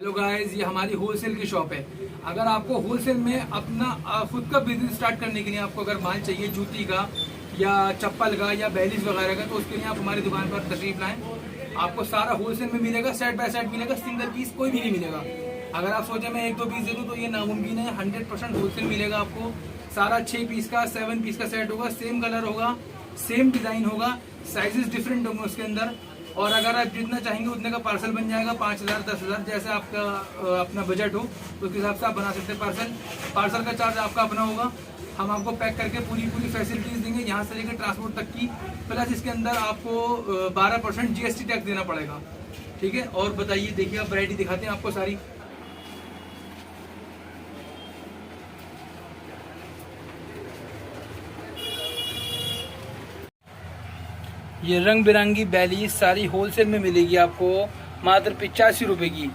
Hello guys, ये हमारी wholesale की शॉप है। अगर आपको होलसेल में अपना खुद का बिजनेस स्टार्ट करने के लिए आपको अगर माल चाहिए जूती का या चप्पल का या बैलीज वगैरह का, तो उसके लिए आप हमारी दुकान पर तशरीफ लाएं। आपको सारा होलसेल में मिलेगा, सेट बाय सेट मिलेगा, सिंगल पीस कोई भी नहीं मिलेगा। अगर आप सोचे मैं 1-2 पीस दे दूँ तो ये नामुमकिन है। 100% होलसेल मिलेगा आपको। सारा 6 पीस का 7 पीस का सेट होगा, सेम कलर होगा, सेम डिजाइन होगा, साइजेस डिफरेंट होंगे उसके अंदर। और अगर आप जितना चाहेंगे उतने का पार्सल बन जाएगा। 5,000 10,000 जैसे आपका अपना बजट हो उसके हिसाब से आप बना सकते हैं। पार्सल का चार्ज आपका अपना होगा। हम आपको पैक करके पूरी फैसिलिटीज देंगे, यहाँ से लेकर ट्रांसपोर्ट तक की। प्लस इसके अंदर आपको 12% GST टैक्स देना पड़ेगा। ठीक है। और बताइए, देखिए आप वैरायटी दिखाते हैं आपको सारी। ये रंग बिरंगी बैली सारी होलसेल में मिलेगी आपको मात्र 85 रुपये की।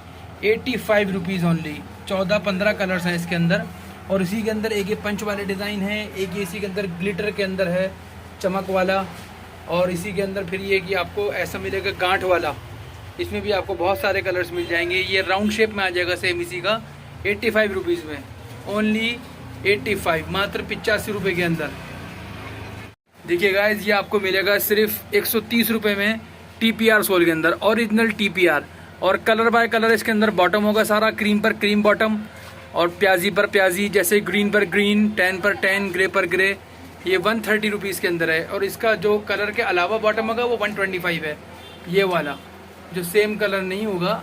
85 रुपीज़ ओनली। 14-15 कलर्स हैं इसके अंदर। और इसी के अंदर एक ये पंच वाले डिज़ाइन है, एक ये इसी के अंदर ग्लिटर के अंदर है चमक वाला। और इसी के अंदर फिर ये कि आपको ऐसा मिलेगा गांठ वाला। इसमें भी आपको बहुत सारे कलर्स मिल जाएंगे। ये राउंड शेप में आ जाएगा सेम इसी का 85 रुपीज़ में। ओनली 85, मात्र 85 रुपये के अंदर। देखिए गाइज, ये आपको मिलेगा सिर्फ 130 रुपये में TPR सोल के अंदर, ओरिजिनल TPR। और कलर बाय कलर इसके अंदर बॉटम होगा सारा, क्रीम पर क्रीम बॉटम और प्याजी पर प्याजी, जैसे ग्रीन पर ग्रीन, टैन पर टैन, ग्रे पर ग्रे। ये 130 रुपीज़ के अंदर है। और इसका जो कलर के अलावा बॉटम होगा वो 125 है। ये वाला जो सेम कलर नहीं होगा,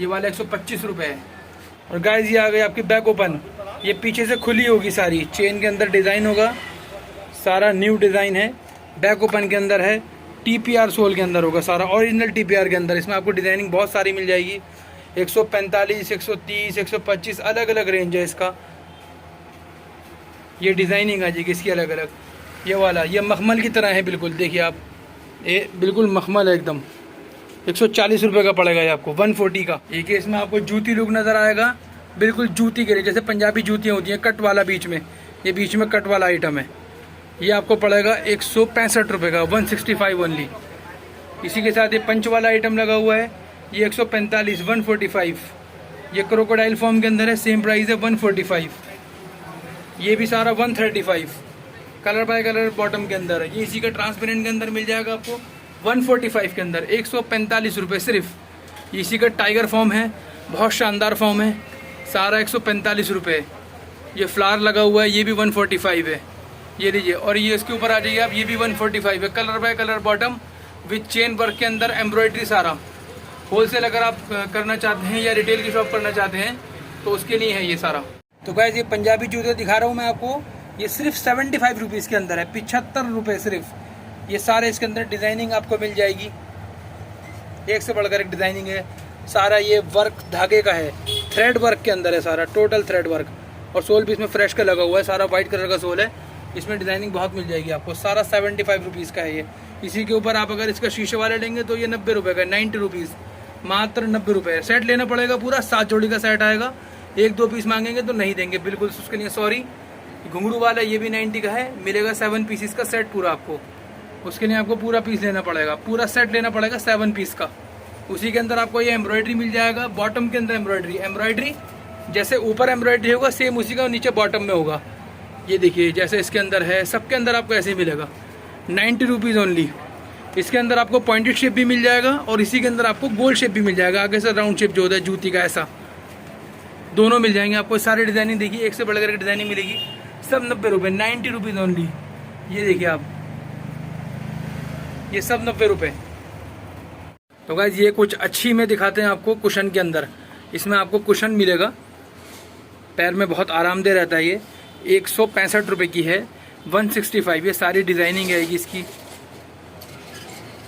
ये वाला 125 रुपये है। और गाइज ये आ गई आपकी बैक ओपन। ये पीछे से खुली होगी सारी, चेन के अंदर डिज़ाइन होगा, सारा न्यू डिज़ाइन है। बैक ओपन के अंदर है, TPR सोल के अंदर होगा सारा, ओरिजिनल TPR के अंदर। इसमें आपको डिज़ाइनिंग बहुत सारी मिल जाएगी। 145, 130, 125 अलग अलग रेंज है इसका। ये डिज़ाइनिंग आ जाएगी इसकी अलग अलग। ये वाला ये मखमल की तरह है बिल्कुल, देखिए आप, ये बिल्कुल मखमल है एकदम। 140 रुपये का पड़ेगा ये आपको, 140 का। एक इसमें आपको जूती लुक नज़र आएगा, बिल्कुल जूती के लिए, जैसे पंजाबी जूतियाँ होती हैं कट वाला बीच में, ये बीच में कट वाला आइटम है। ये आपको पड़ेगा 165 रुपये का, 165 ओनली। इसी के साथ ये पंच वाला आइटम लगा हुआ है, ये 145, 145। ये क्रोकोडाइल फॉर्म के अंदर है, सेम प्राइस है 145। ये भी सारा 135, कलर बाय कलर बॉटम के अंदर है। ये इसी का ट्रांसपेरेंट के अंदर मिल जाएगा आपको 145 के अंदर, 145 रुपये सिर्फ। इसी का टाइगर फॉर्म है, बहुत शानदार फॉर्म है, सारा 145 रुपये। ये फ्लावर लगा हुआ है, ये भी 145 है। ये लीजिए। और ये इसके ऊपर आ जाइए आप, ये भी 145 है, colour bye colour bottom with chain work के अंदर, एम्ब्रॉयडरी सारा। होलसेल अगर आप करना चाहते हैं या रिटेल की शॉप करना चाहते हैं तो उसके लिए है ये सारा। तो गाइस, ये पंजाबी जूते दिखा रहा हूँ मैं आपको, ये सिर्फ 75 रुपीज़ के अंदर है, 75 रुपये सिर्फ। ये सारे इसके अंदर डिज़ाइनिंग आपको मिल जाएगी, एक से बढ़कर एक डिज़ाइनिंग है सारा। ये वर्क धागे का है, थ्रेड वर्क के अंदर है सारा, टोटल थ्रेड वर्क। और सोल भी इसमें फ्रेश का लगा हुआ है, सारा वाइट कलर का सोल है। इसमें डिज़ाइनिंग बहुत मिल जाएगी आपको, सारा 75 रुपीज़ का है ये। इसी के ऊपर आप अगर इसका शीशे वाले लेंगे तो ये 90 रुपये का, 90 रुपीज़, मात्र 90 रुपये। सेट लेना पड़ेगा पूरा, 7 जोड़ी का सेट आएगा। 1-2 पीस मांगेंगे तो नहीं देंगे, बिल्कुल उसके लिए सॉरी। घुंघरू वाला ये भी 90 का है, मिलेगा 7 पीसीस का सेट पूरा आपको। उसके लिए आपको पूरा पीस लेना पड़ेगा, पूरा सेट लेना पड़ेगा 7 पीस का। उसी के अंदर आपको ये एम्ब्रॉयडरी मिल जाएगा, बॉटम के अंदर एम्ब्रॉयडरी जैसे ऊपर एम्ब्रॉयडरी होगा सेम उसी का नीचे बॉटम में होगा। ये देखिए जैसे इसके अंदर है, सबके अंदर आपको ऐसे ही मिलेगा, 90 रुपीज़ ओनली। इसके अंदर आपको पॉइंटेड शेप भी मिल जाएगा और इसी के अंदर आपको गोल शेप भी मिल जाएगा, आगे से राउंड शेप जो होता है जूती का, ऐसा दोनों मिल जाएंगे आपको। सारे डिज़ाइनिंग देखिए, एक से बढ़कर डिज़ाइनिंग मिलेगी, सब 90 रुपये, 90 रुपीज़ ओनली। ये देखिए आप, ये सब 90 रुपये। तो गाइस, ये कुछ अच्छी में दिखाते हैं आपको कुशन के अंदर। इसमें आपको कुशन मिलेगा, पैर में बहुत आरामदेह रहता है। ये 165 रुपये की है, 165। ये सारी डिज़ाइनिंग आएगी इसकी।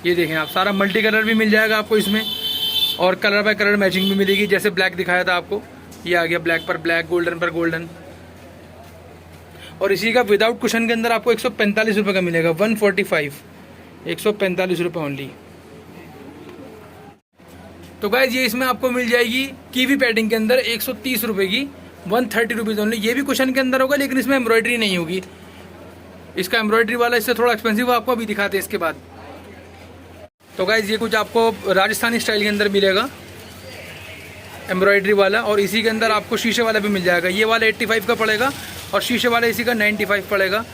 ये देखें आप, सारा मल्टी कलर भी मिल जाएगा आपको इसमें, और कलर बाय कलर मैचिंग भी मिलेगी। जैसे ब्लैक दिखाया था आपको, ये आ गया ब्लैक पर ब्लैक, गोल्डन पर गोल्डन। और इसी का विदाउट कुशन के अंदर आपको 145 रुपये का मिलेगा, 145, 145 रुपये ओनली। तो गाइज, ये इसमें आपको मिल जाएगी कीवी पैडिंग के अंदर 130 रुपये की, 130 रुपीज़ ओनली। ये भी कुशन के अंदर होगा, लेकिन इसमें एम्ब्रॉयडरी नहीं होगी। इसका एम्ब्रॉयडरी वाला इससे थोड़ा एक्सपेंसिव, आपको अभी दिखाते हैं इसके बाद। तो गाइज, ये कुछ आपको राजस्थानी स्टाइल के अंदर मिलेगा। एम्ब्रॉयडरी वाला, और इसी के अंदर आपको शीशे वाला भी मिल जाएगा। ये वाला 85 का पड़ेगा और शीशे वाला इसी का 95 पड़ेगा।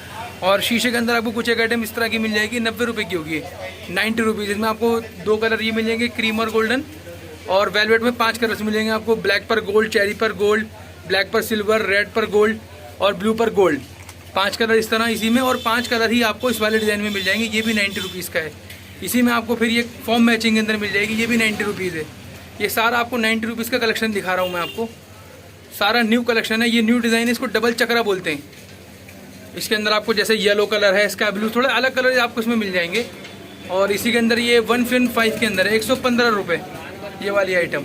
और शीशे के अंदर आपको कुछ एक आइटम इस तरह की मिल जाएगी, 90 रुपये की होगी, 90 रुपीज़। इसमें आपको 2 कलर ये मिल जाएंगे, क्रीम और गोल्डन, और वेलवेट में 5 कलर्स मिलेंगे आपको, ब्लैक पर गोल्ड, चेरी पर गोल्ड, ब्लैक पर सिल्वर, रेड पर गोल्ड और ब्लू पर गोल्ड। 5 कलर इस तरह इसी में, और 5 कलर ही आपको इस वाले डिज़ाइन में मिल जाएंगे। ये भी 90 रुपीज़ का है। इसी में आपको फिर ये फॉर्म मैचिंग के अंदर मिल जाएगी, ये भी 90 रुपीज़ है। ये सारा आपको 90 रुपीज़ का कलेक्शन दिखा रहा हूँ मैं आपको, सारा न्यू कलेक्शन है। ये न्यू डिज़ाइन है, इसको डबल चक्रा बोलते हैं। इसके अंदर आपको जैसे येलो कलर है, स्काई ब्लू, थोड़े अलग कलर आपको इसमें मिल जाएंगे। और इसी के अंदर ये 115 के अंदर है, 115 रुपये ये वाली आइटम।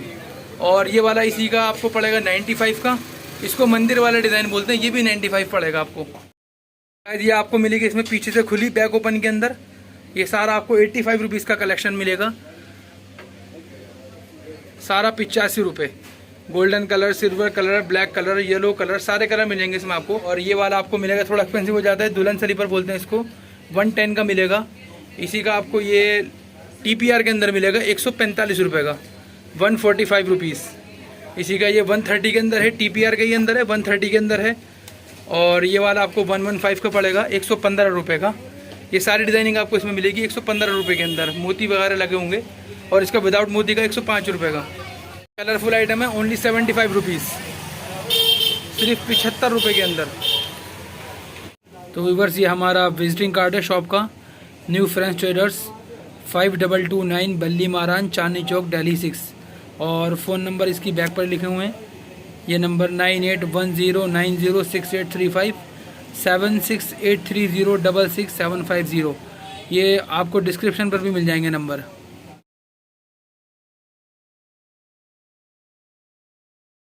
और ये वाला इसी का आपको पड़ेगा 95 का। इसको मंदिर वाला डिज़ाइन बोलते हैं, ये भी 95 पड़ेगा आपको। ये आपको मिलेगी इसमें पीछे से खुली बैक ओपन के अंदर। ये सारा आपको 85 रुपीज़ का कलेक्शन मिलेगा, सारा 85 रुपये। Golden colour, silver colour, black colour, yellow colour, सारे कलर मिलेंगे इसमें आपको। और ये वाला आपको मिलेगा, थोड़ा एक्सपेंसिव हो जाता है, दुल्हन स्लीपर बोलते हैं इसको, 110 का मिलेगा। इसी का आपको ये TPR के अंदर मिलेगा 145 रुपये का, 145 रुपीज़। इसी का ये 130 के अंदर है, TPR के ही अंदर है, 130 के अंदर है। और ये वाला आपको 115 का पड़ेगा, 115 रुपये का। ये सारी डिज़ाइनिंग आपको इसमें मिलेगी 115 रुपये के अंदर, मोती वगैरह लगे होंगे। और इसका विदाउट मोती का 105 रुपये का। कलरफुल आइटम है, ओनली 75 रुपीज़, सिर्फ 75 रुपये के अंदर। तो व्यूअर्स, ये हमारा विजिटिंग कार्ड है शॉप का, न्यू फ्रेंड्स ट्रेडर्स, 5229 बल्ली मारान, चांदनी चौक, दिल्ली 6। और फ़ोन नंबर इसकी बैक पर लिखे हुए हैं। ये नंबर 9810906835, 7683066750। ये आपको डिस्क्रिप्शन पर भी मिल जाएंगे नंबर।